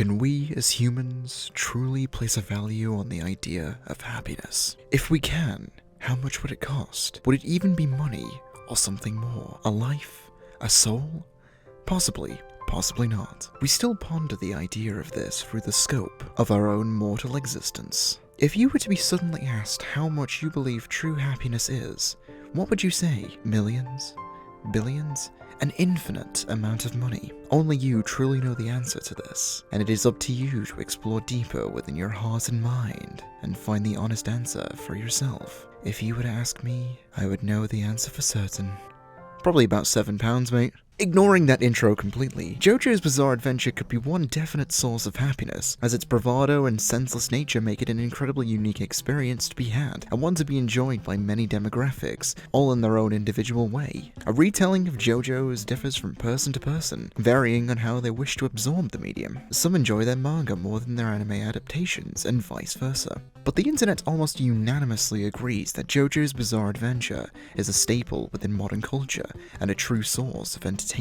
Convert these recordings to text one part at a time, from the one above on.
Can we, as humans, truly place a value on the idea of happiness? If we can, how much would it cost? Would it even be money, or something more? A life? A soul? Possibly, possibly not. We still ponder the idea of this through the scope of our own mortal existence. If you were to be suddenly asked how much you believe true happiness is, what would you say? Millions? Billions? An infinite amount of money? Only you truly know the answer to this, and it is up to you to explore deeper within your heart and mind and find the honest answer for yourself. If you were to ask me, I would know the answer for certain. Probably about £7, mate. Ignoring that intro completely, JoJo's Bizarre Adventure could be one definite source of happiness, as its bravado and senseless nature make it an incredibly unique experience to be had, and one to be enjoyed by many demographics, all in their own individual way. A retelling of JoJo's differs from person to person, varying on how they wish to absorb the medium. Some enjoy their manga more than their anime adaptations, and vice versa. But the internet almost unanimously agrees that JoJo's Bizarre Adventure is a staple within modern culture, and a true source of entertainment.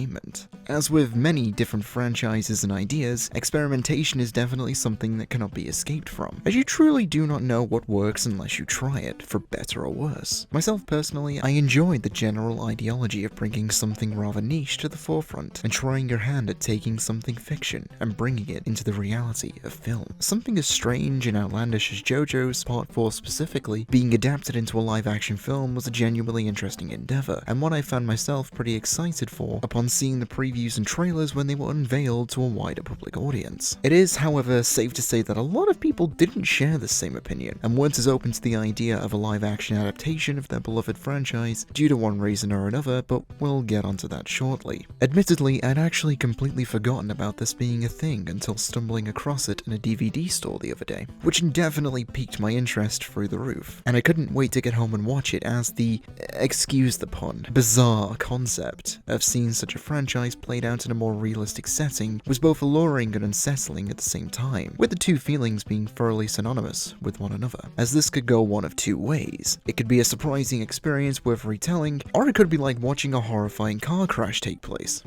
As with many different franchises and ideas, experimentation is definitely something that cannot be escaped from, as you truly do not know what works unless you try it, for better or worse. Myself personally, I enjoyed the general ideology of bringing something rather niche to the forefront, and trying your hand at taking something fiction and bringing it into the reality of film. Something as strange and outlandish as JoJo's Part 4 specifically, being adapted into a live-action film was a genuinely interesting endeavor, and one I found myself pretty excited for upon seeing the previews and trailers when they were unveiled to a wider public audience. It is, however, safe to say that a lot of people didn't share the same opinion, and weren't as open to the idea of a live-action adaptation of their beloved franchise due to one reason or another, but we'll get onto that shortly. Admittedly, I'd actually completely forgotten about this being a thing until stumbling across it in a DVD store the other day, which definitely piqued my interest through the roof, and I couldn't wait to get home and watch it, as the, excuse the pun, bizarre concept of seeing such a franchise played out in a more realistic setting was both alluring and unsettling at the same time, with the two feelings being thoroughly synonymous with one another, as this could go one of two ways. It could be a surprising experience worth retelling, or it could be like watching a horrifying car crash take place.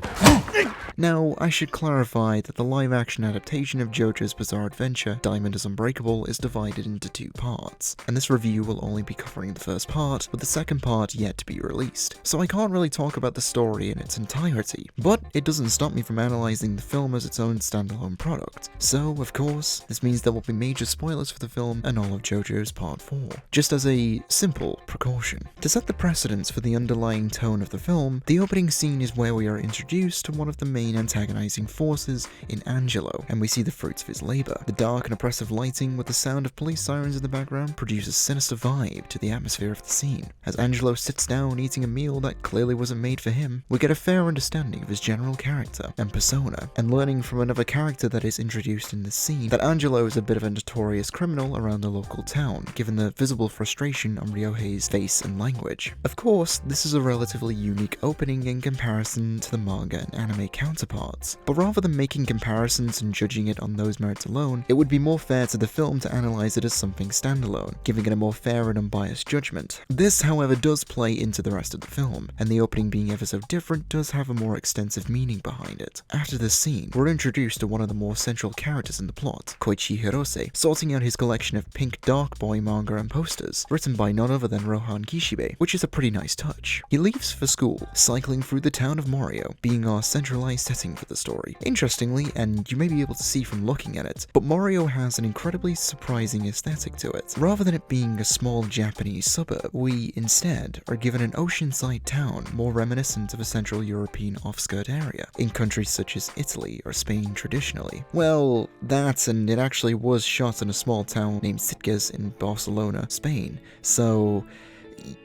Now, I should clarify that the live-action adaptation of JoJo's Bizarre Adventure, Diamond is Unbreakable, is divided into two parts, and this review will only be covering the first part, with the second part yet to be released, so I can't really talk about the story in its entirety, but it doesn't stop me from analysing the film as its own standalone product. So, of course, this means there will be major spoilers for the film and all of JoJo's Part 4, just as a simple precaution. To set the precedence for the underlying tone of the film, the opening scene is where we are introduced to one of the main antagonizing forces in Angelo, and we see the fruits of his labor. The dark and oppressive lighting with the sound of police sirens in the background produces a sinister vibe to the atmosphere of the scene. As Angelo sits down eating a meal that clearly wasn't made for him, we get a fair understanding of his general character and persona, and learning from another character that is introduced in this scene that Angelo is a bit of a notorious criminal around the local town, given the visible frustration on Ryohei's face and language. Of course, this is a relatively unique opening in comparison to the manga and anime counterparts, but rather than making comparisons and judging it on those merits alone, it would be more fair to the film to analyze it as something standalone, giving it a more fair and unbiased judgment. This, however, does play into the rest of the film, and the opening being ever so different does have a more extensive meaning behind it. After this scene, we're introduced to one of the more central characters in the plot, Koichi Hirose, sorting out his collection of pink Dark Boy manga and posters, written by none other than Rohan Kishibe, which is a pretty nice touch. He leaves for school, cycling through the town of Morioh, being our centralized setting for the story. Interestingly, and you may be able to see from looking at it, but Morioh has an incredibly surprising aesthetic to it. Rather than it being a small Japanese suburb, we instead are given an oceanside town more reminiscent of a Central European off-skirt area, in countries such as Italy or Spain traditionally. Well, that, and it actually was shot in a small town named Sitges in Barcelona, Spain, so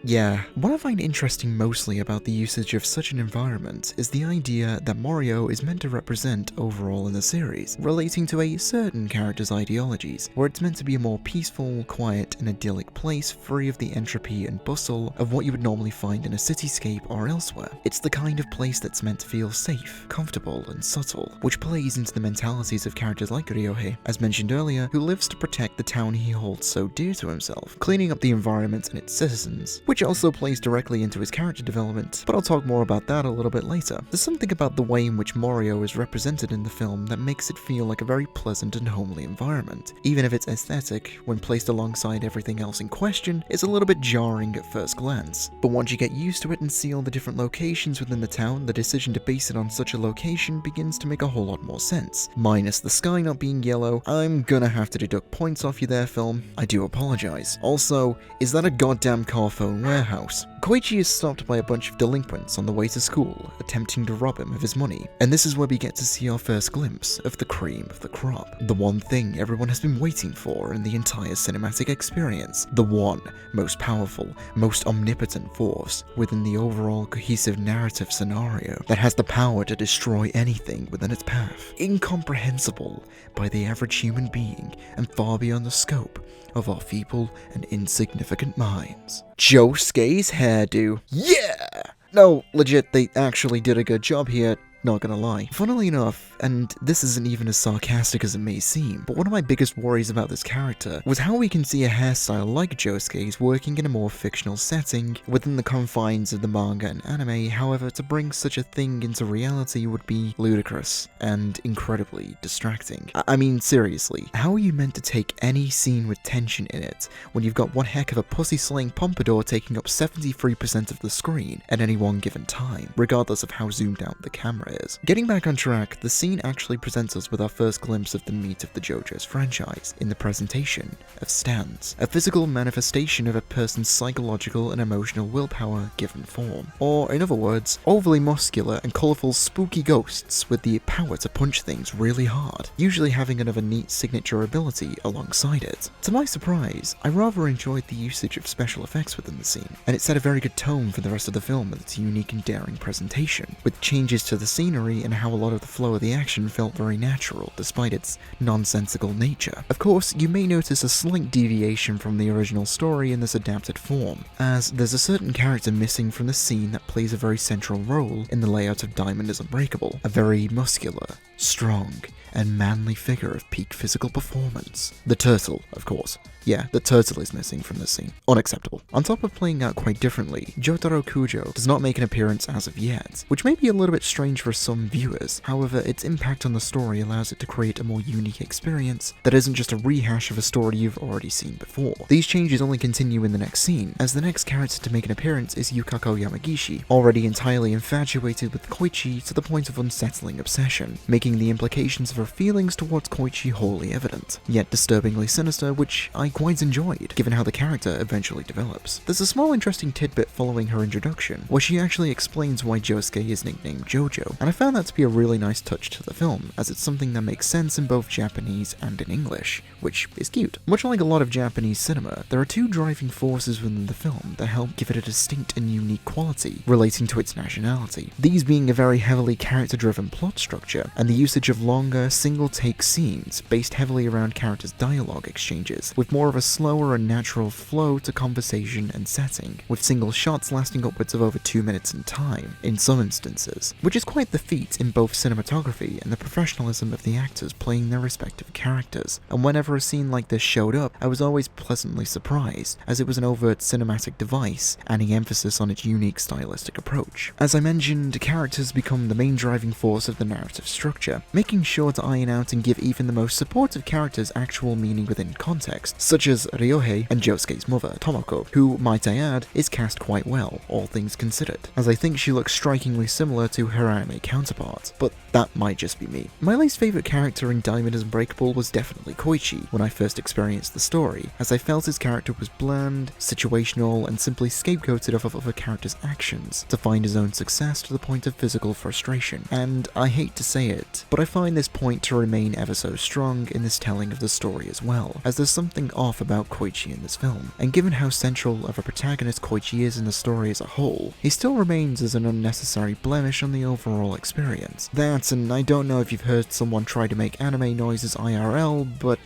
yeah. What I find interesting mostly about the usage of such an environment is the idea that Morioh is meant to represent overall in the series, relating to a certain character's ideologies, where it's meant to be a more peaceful, quiet, and idyllic place free of the entropy and bustle of what you would normally find in a cityscape or elsewhere. It's the kind of place that's meant to feel safe, comfortable, and subtle, which plays into the mentalities of characters like Ryohei, as mentioned earlier, who lives to protect the town he holds so dear to himself, cleaning up the environment and its citizens, lessons, which also plays directly into his character development, but I'll talk more about that a little bit later. There's something about the way in which Morioh is represented in the film that makes it feel like a very pleasant and homely environment, even if its aesthetic, when placed alongside everything else in question, is a little bit jarring at first glance. But once you get used to it and see all the different locations within the town, the decision to base it on such a location begins to make a whole lot more sense. Minus the sky not being yellow, I'm gonna have to deduct points off you there, film. I do apologize. Also, is that a goddamn car phone warehouse? Koichi is stopped by a bunch of delinquents on the way to school, attempting to rob him of his money, and this is where we get to see our first glimpse of the cream of the crop. The one thing everyone has been waiting for in the entire cinematic experience. The one most powerful, most omnipotent force within the overall cohesive narrative scenario that has the power to destroy anything within its path. Incomprehensible by the average human being and far beyond the scope of our feeble and insignificant minds. Josuke's hairdo. Yeah! No, legit, they actually did a good job here. Not gonna lie. Funnily enough, and this isn't even as sarcastic as it may seem, but one of my biggest worries about this character was how we can see a hairstyle like Josuke's working in a more fictional setting within the confines of the manga and anime. However, to bring such a thing into reality would be ludicrous and incredibly distracting. I mean, seriously, how are you meant to take any scene with tension in it when you've got one heck of a pussy-slaying pompadour taking up 73% of the screen at any one given time, regardless of how zoomed out the camera is? Getting back on track, the scene actually presents us with our first glimpse of the meat of the JoJo's franchise in the presentation of stands, a physical manifestation of a person's psychological and emotional willpower given form. Or, in other words, overly muscular and colourful spooky ghosts with the power to punch things really hard, usually having another neat signature ability alongside it. To my surprise, I rather enjoyed the usage of special effects within the scene, and it set a very good tone for the rest of the film with its unique and daring presentation, with changes to the scenery and how a lot of the flow of the action felt very natural despite its nonsensical nature. Of course, you may notice a slight deviation from the original story in this adapted form, as there's a certain character missing from the scene that plays a very central role in the layout of Diamond is Unbreakable, a very muscular, strong, and manly figure of peak physical performance. The turtle, of course. Yeah, the turtle is missing from this scene. Unacceptable. On top of playing out quite differently, Jotaro Kujo does not make an appearance as of yet, which may be a little bit strange for some viewers. However, its impact on the story allows it to create a more unique experience that isn't just a rehash of a story you've already seen before. These changes only continue in the next scene, as the next character to make an appearance is Yukako Yamagishi, already entirely infatuated with Koichi to the point of unsettling obsession, making the implications of her feelings towards Koichi wholly evident, yet disturbingly sinister, which I quite enjoyed, given how the character eventually develops. There's a small interesting tidbit following her introduction, where she actually explains why Josuke is nicknamed JoJo, and I found that to be a really nice touch to the film, as it's something that makes sense in both Japanese and in English, which is cute. Much like a lot of Japanese cinema, there are two driving forces within the film that help give it a distinct and unique quality relating to its nationality, these being a very heavily character-driven plot structure, and the usage of longer, single-take scenes based heavily around characters' dialogue exchanges, with more of a slower and natural flow to conversation and setting, with single shots lasting upwards of over 2 minutes in time, in some instances, which is quite the feat in both cinematography and the professionalism of the actors playing their respective characters, and whenever a scene like this showed up, I was always pleasantly surprised, as it was an overt cinematic device, adding emphasis on its unique stylistic approach. As I mentioned, characters become the main driving force of the narrative structure, making sure to iron out and give even the most supportive characters actual meaning within context, such as Ryohei and Josuke's mother, Tomoko, who, might I add, is cast quite well, all things considered, as I think she looks strikingly similar to her anime counterpart, but that might just be me. My least favourite character in Diamond is Unbreakable was definitely Koichi when I first experienced the story, as I felt his character was bland, situational, and simply scapegoated off of other characters' actions to find his own success to the point of physical frustration, and I hate to say it, but I find this point to remain ever so strong in this telling of the story as well, as there's something off about Koichi in this film, and given how central of a protagonist Koichi is in the story as a whole, he still remains as an unnecessary blemish on the overall experience. That, and I don't know if you've heard someone try to make anime noises IRL, but,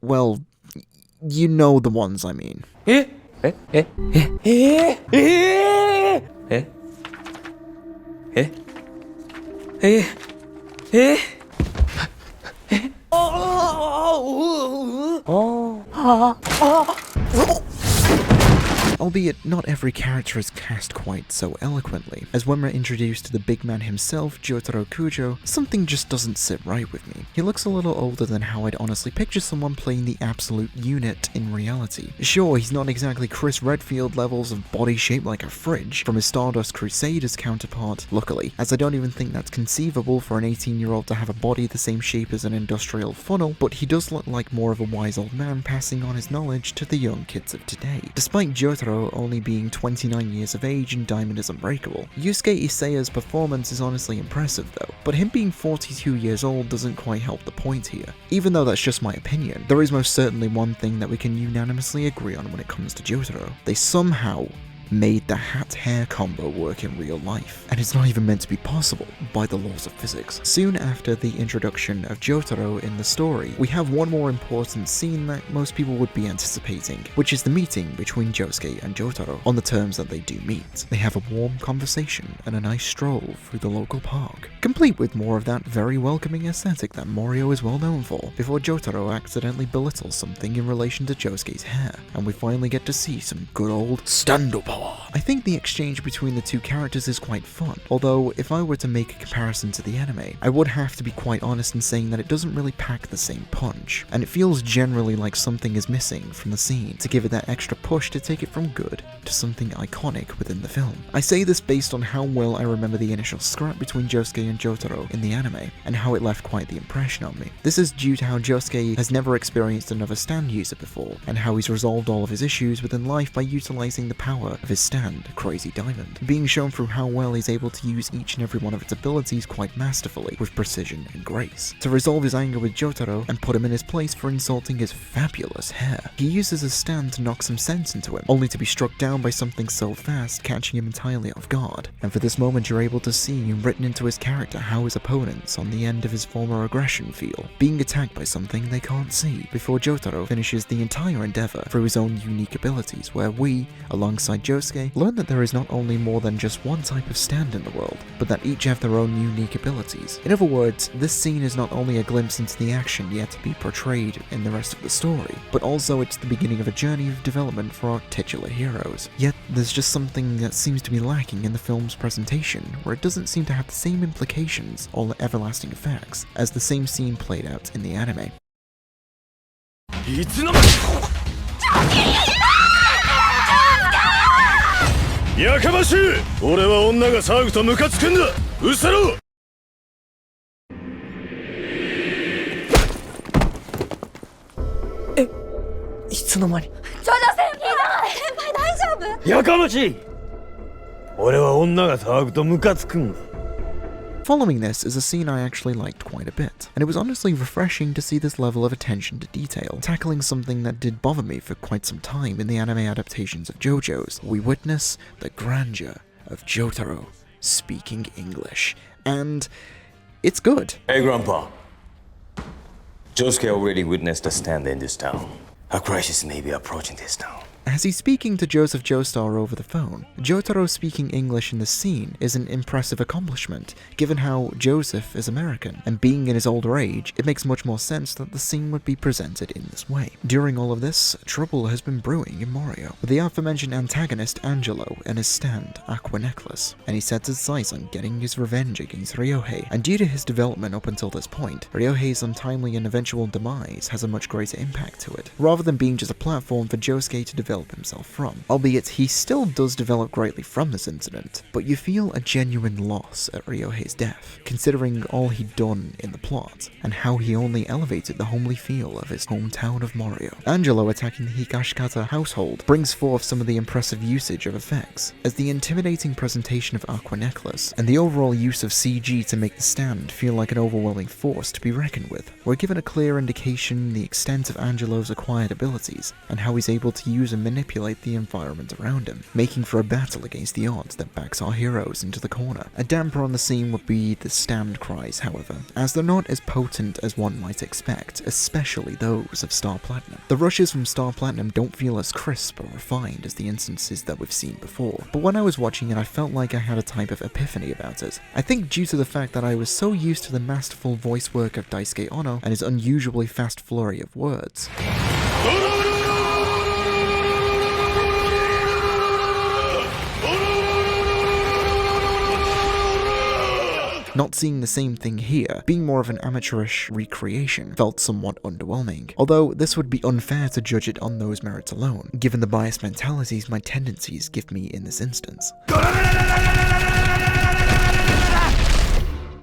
well, you know the ones I mean. Oh albeit not every character is cast quite so eloquently, as when we're introduced to the big man himself, Jotaro Kujo, something just doesn't sit right with me. He looks a little older than how I'd honestly picture someone playing the absolute unit in reality. Sure, he's not exactly Chris Redfield levels of body shaped like a fridge from his Stardust Crusaders counterpart, luckily, as I don't even think that's conceivable for an 18-year-old to have a body the same shape as an industrial funnel, but he does look like more of a wise old man passing on his knowledge to the young kids of today. Despite Jotaro only being 29 years of age and Diamond is Unbreakable, Yusuke Isaya's performance is honestly impressive though, but him being 42 years old doesn't quite help the point here. Even though that's just my opinion, there is most certainly one thing that we can unanimously agree on when it comes to Jotaro. They somehow made the hat-hair combo work in real life, and it's not even meant to be possible by the laws of physics. Soon after the introduction of Jotaro in the story, we have one more important scene that most people would be anticipating, which is the meeting between Josuke and Jotaro, on the terms that they do meet. They have a warm conversation and a nice stroll through the local park, complete with more of that very welcoming aesthetic that Morioh is well known for, before Jotaro accidentally belittles something in relation to Josuke's hair, and we finally get to see some good old stand-up power. I think the exchange between the two characters is quite fun, although if I were to make a comparison to the anime, I would have to be quite honest in saying that it doesn't really pack the same punch, and it feels generally like something is missing from the scene to give it that extra push to take it from good to something iconic within the film. I say this based on how well I remember the initial scrap between Josuke and Jotaro in the anime, and how it left quite the impression on me. This is due to how Josuke has never experienced another stand user before, and how he's resolved all of his issues within life by utilizing the power of his stand, Crazy Diamond, being shown through how well he's able to use each and every one of its abilities quite masterfully, with precision and grace, to resolve his anger with Jotaro and put him in his place for insulting his fabulous hair. He uses his stand to knock some sense into him, only to be struck down by something so fast, catching him entirely off guard. And for this moment you're able to see written into his character how his opponents on the end of his former aggression feel, being attacked by something they can't see, before Jotaro finishes the entire endeavor through his own unique abilities, where we, alongside Josuke, learn that there is not only more than just one type of stand in the world, but that each have their own unique abilities. In other words, this scene is not only a glimpse into the action yet to be portrayed in the rest of the story, but also it's the beginning of a journey of development for our titular heroes. Yet there's just something that seems to be lacking in the film's presentation, where it doesn't seem to have the same implications or everlasting effects as the same scene played out in the anime. やかましい！俺は女が騒ぐとムカつくんだ！うせろ！え、いつの間に？ジョジョ先輩大丈夫？やかましい！俺は女が騒ぐとムカつくんだ。 Following this is a scene I actually liked quite a bit, and it was honestly refreshing to see this level of attention to detail, tackling something that did bother me for quite some time in the anime adaptations of JoJo's. We witness the grandeur of Jotaro speaking English, and it's good. Hey, Grandpa. Josuke already witnessed a stand in this town. A crisis may be approaching this town. As he's speaking to Joseph Joestar over the phone, Jotaro speaking English in the scene is an impressive accomplishment, given how Joseph is American, and being in his older age, it makes much more sense that the scene would be presented in this way. During all of this, trouble has been brewing in Morioh, with the aforementioned antagonist Angelo and his stand, Aqua Necklace, and he sets his sights on getting his revenge against Ryohei, and due to his development up until this point, Ryohei's untimely and eventual demise has a much greater impact to it, rather than being just a platform for Josuke to develop himself from, albeit he still does develop greatly from this incident, but you feel a genuine loss at Ryohei's death, considering all he'd done in the plot, and how he only elevated the homely feel of his hometown of Morioh. Angelo attacking the Higashikata household brings forth some of the impressive usage of effects, as the intimidating presentation of Aqua Necklace, and the overall use of CG to make the stand feel like an overwhelming force to be reckoned with. We're given a clear indication the extent of Angelo's acquired abilities, and how he's able to use and manipulate the environment around him, making for a battle against the odds that backs our heroes into the corner. A damper on the scene would be the stand cries, however, as they're not as potent as one might expect, especially those of Star Platinum. The rushes from Star Platinum don't feel as crisp or refined as the instances that we've seen before, but when I was watching it I felt like I had a type of epiphany about it. I think due to the fact that I was so used to the masterful voice work of Daisuke Ono and his unusually fast flurry of words. Not seeing the same thing here, being more of an amateurish recreation, felt somewhat underwhelming. Although this would be unfair to judge it on those merits alone, given the biased mentalities my tendencies give me in this instance.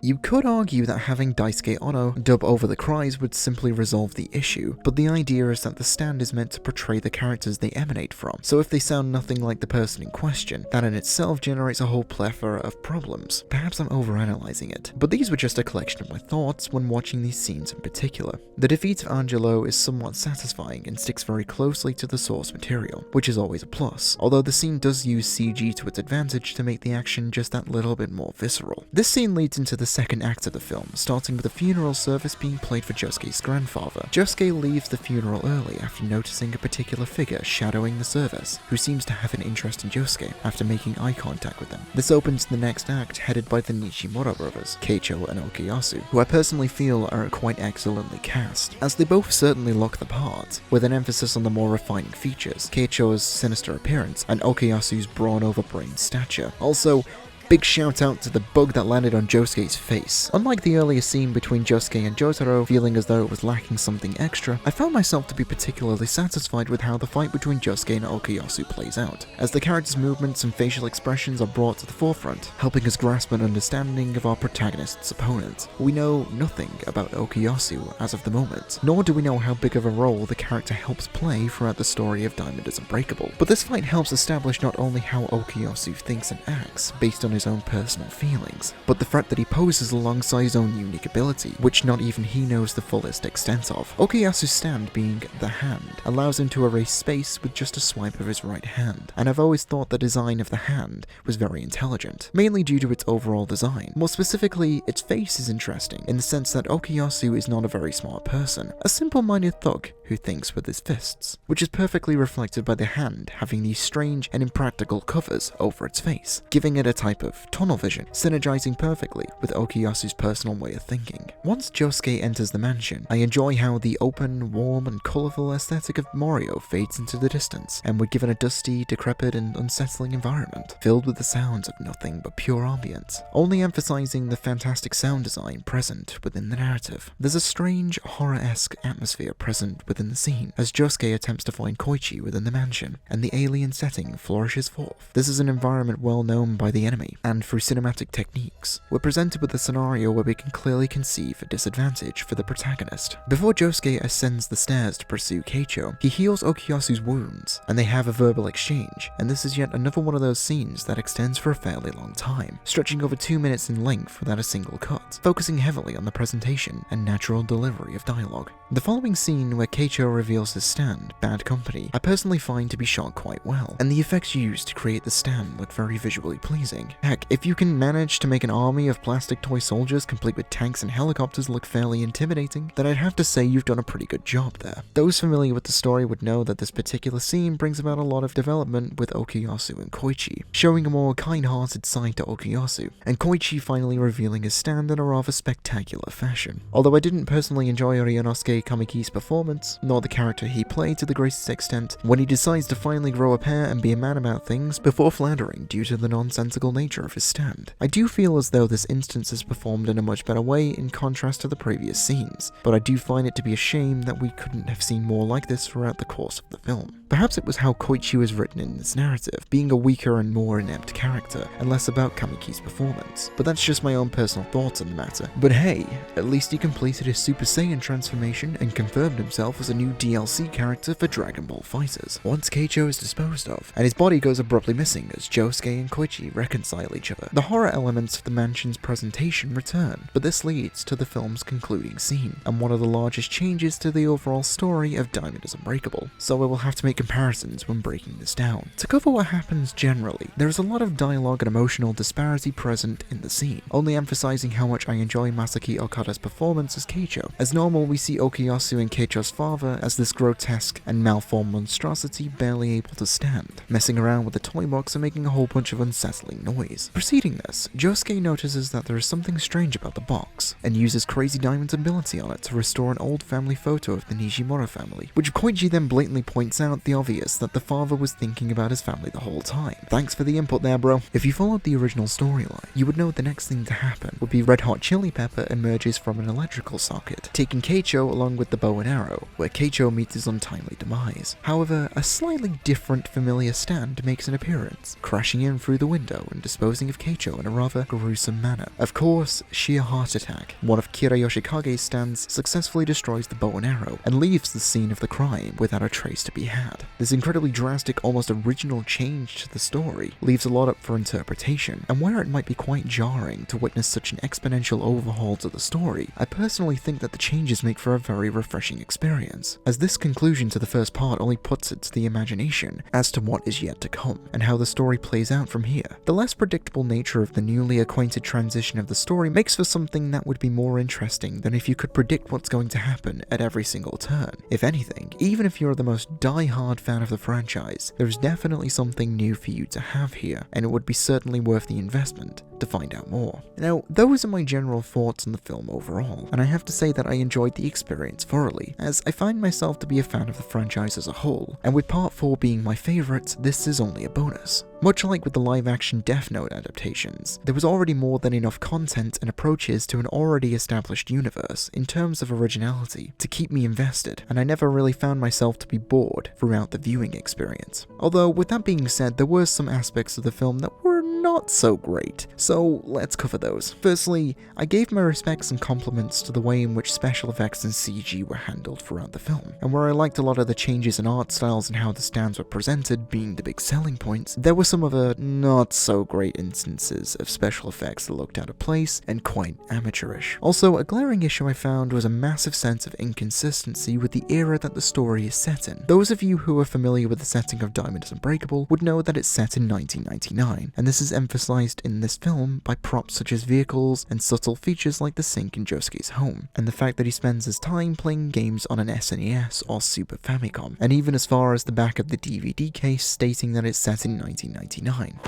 You could argue that having Daisuke Ono dub over the cries would simply resolve the issue, but the idea is that the stand is meant to portray the characters they emanate from, so if they sound nothing like the person in question, that in itself generates a whole plethora of problems. Perhaps I'm overanalyzing it, but these were just a collection of my thoughts when watching these scenes in particular. The defeat of Angelo is somewhat satisfying and sticks very closely to the source material, which is always a plus, although the scene does use CG to its advantage to make the action just that little bit more visceral. This scene leads into the second act of the film, starting with a funeral service being played for Josuke's grandfather. Josuke leaves the funeral early after noticing a particular figure shadowing the service, who seems to have an interest in Josuke after making eye contact with him. This opens the next act, headed by the Nishimura brothers, Keicho and Okuyasu, who I personally feel are quite excellently cast, as they both certainly look the part, with an emphasis on the more refining features, Keicho's sinister appearance and Okuyasu's brawn-over-brain stature. Also, big shout out to the bug that landed on Josuke's face. Unlike the earlier scene between Josuke and Jotaro feeling as though it was lacking something extra, I found myself to be particularly satisfied with how the fight between Josuke and Okuyasu plays out, as the characters' movements and facial expressions are brought to the forefront, helping us grasp an understanding of our protagonist's opponent. We know nothing about Okuyasu as of the moment, nor do we know how big of a role the character helps play throughout the story of Diamond is Unbreakable. But this fight helps establish not only how Okuyasu thinks and acts based on his own personal feelings, but the threat that he poses alongside his own unique ability, which not even he knows the fullest extent of. Okuyasu's stand, being the hand, allows him to erase space with just a swipe of his right hand, and I've always thought the design of the hand was very intelligent, mainly due to its overall design. More specifically, its face is interesting, in the sense that Okuyasu is not a very smart person, a simple-minded thug who thinks with his fists, which is perfectly reflected by the hand having these strange and impractical covers over its face, giving it a type of tunnel vision, synergizing perfectly with Okuyasu's personal way of thinking. Once Josuke enters the mansion, I enjoy how the open, warm, and colourful aesthetic of Morioh fades into the distance, and we're given a dusty, decrepit, and unsettling environment, filled with the sounds of nothing but pure ambience, only emphasizing the fantastic sound design present within the narrative. There's a strange, horror-esque atmosphere present within the scene, as Josuke attempts to find Koichi within the mansion, and the alien setting flourishes forth. This is an environment well known by the enemy, and through cinematic techniques, we're presented with a scenario where we can clearly conceive a disadvantage for the protagonist. Before Josuke ascends the stairs to pursue Keicho, he heals Okuyasu's wounds, and they have a verbal exchange, and this is yet another one of those scenes that extends for a fairly long time, stretching over 2 minutes in length without a single cut, focusing heavily on the presentation and natural delivery of dialogue. The following scene where Keicho reveals his stand, Bad Company, I personally find to be shot quite well, and the effects used to create the stand look very visually pleasing. Heck, if you can manage to make an army of plastic toy soldiers complete with tanks and helicopters look fairly intimidating, then I'd have to say you've done a pretty good job there. Those familiar with the story would know that this particular scene brings about a lot of development with Okuyasu and Koichi, showing a more kind-hearted side to Okuyasu, and Koichi finally revealing his stand in a rather spectacular fashion. Although I didn't personally enjoy Ryunosuke Kamiki's performance, nor the character he played to the greatest extent, when he decides to finally grow a pair and be a man about things before floundering due to the nonsensical nature of his stand. I do feel as though this instance is performed in a much better way in contrast to the previous scenes, but I do find it to be a shame that we couldn't have seen more like this throughout the course of the film. Perhaps it was how Koichi was written in this narrative, being a weaker and more inept character, and less about Kamiki's performance, but that's just my own personal thoughts on the matter. But hey, at least he completed his Super Saiyan transformation and confirmed himself as a new DLC character for Dragon Ball FighterZ. Once Keicho is disposed of, and his body goes abruptly missing as Josuke and Koichi reconcile each other, the horror elements of the mansion's presentation return, but this leads to the film's concluding scene, and one of the largest changes to the overall story of Diamond is Unbreakable, so I will have to make comparisons when breaking this down. To cover what happens generally, there is a lot of dialogue and emotional disparity present in the scene, only emphasizing how much I enjoy Masaki Okada's performance as Keicho. As normal, we see Okuyasu and Keicho's father as this grotesque and malformed monstrosity barely able to stand, messing around with the toy box and making a whole bunch of unsettling noise. Preceding this, Josuke notices that there is something strange about the box, and uses Crazy Diamond's ability on it to restore an old family photo of the Nishimura family, which Koichi then blatantly points out the obvious that the father was thinking about his family the whole time. Thanks for the input there, bro. If you followed the original storyline, you would know the next thing to happen would be Red Hot Chili Pepper emerges from an electrical socket, taking Keicho along with the bow and arrow, where Keicho meets his untimely demise. However, a slightly different familiar stand makes an appearance, crashing in through the window and disposing of Keicho in a rather gruesome manner. Of course, sheer heart attack. One of Kira Yoshikage's stands successfully destroys the bow and arrow and leaves the scene of the crime without a trace to be had. This incredibly drastic, almost original change to the story leaves a lot up for interpretation, and where it might be quite jarring to witness such an exponential overhaul to the story, I personally think that the changes make for a very refreshing experience, as this conclusion to the first part only puts it to the imagination as to what is yet to come, and how the story plays out from here. The less predictable nature of the newly acquainted transition of the story makes for something that would be more interesting than if you could predict what's going to happen at every single turn. If anything, even if you're the most die-hard fan of the franchise, there's definitely something new for you to have here, and it would be certainly worth the investment to find out more. Now, those are my general thoughts on the film overall, and I have to say that I enjoyed the experience thoroughly, as I find myself to be a fan of the franchise as a whole, and with part 4 being my favourite, this is only a bonus. Much like with the live-action Death Note adaptations, there was already more than enough content and approaches to an already established universe in terms of originality to keep me invested, and I never really found myself to be bored throughout the viewing experience. Although, with that being said, there were some aspects of the film that were not so great, so let's cover those. Firstly, I gave my respects and compliments to the way in which special effects and CG were handled throughout the film, and where I liked a lot of the changes in art styles and how the stands were presented being the big selling points, there were some other not so great instances of special effects that looked out of place and quite amateurish. Also, a glaring issue I found was a massive sense of inconsistency with the era that the story is set in. Those of you who are familiar with the setting of Diamond is Unbreakable would know that it's set in 1999, and this is emphasized in this film by props such as vehicles and subtle features like the sink in Josuke's home, and the fact that he spends his time playing games on an SNES or Super Famicom, and even as far as the back of the DVD case stating that it's set in 1999.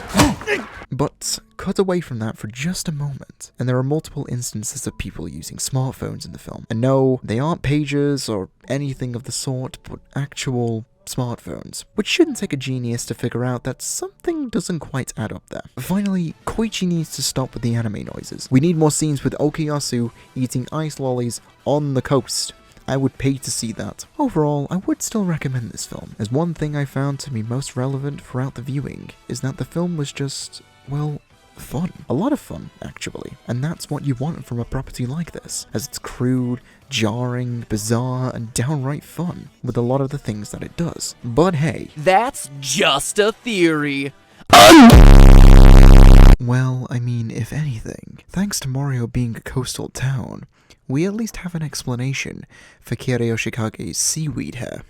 But cut away from that for just a moment, and there are multiple instances of people using smartphones in the film. And no, they aren't pagers or anything of the sort, but actual smartphones, which shouldn't take a genius to figure out that something doesn't quite add up there. Finally, Koichi needs to stop with the anime noises. We need more scenes with Okuyasu eating ice lollies on the coast. I would pay to see that. Overall, I would still recommend this film, as one thing I found to be most relevant throughout the viewing is that the film was just, well, fun. A lot of fun, actually. And that's what you want from a property like this, as it's crude, jarring, bizarre, and downright fun, with a lot of the things that it does. But hey, That's just a theory. well, I mean, if anything, thanks to Morioh being a coastal town, we at least have an explanation for Kira Yoshikage's seaweed hair.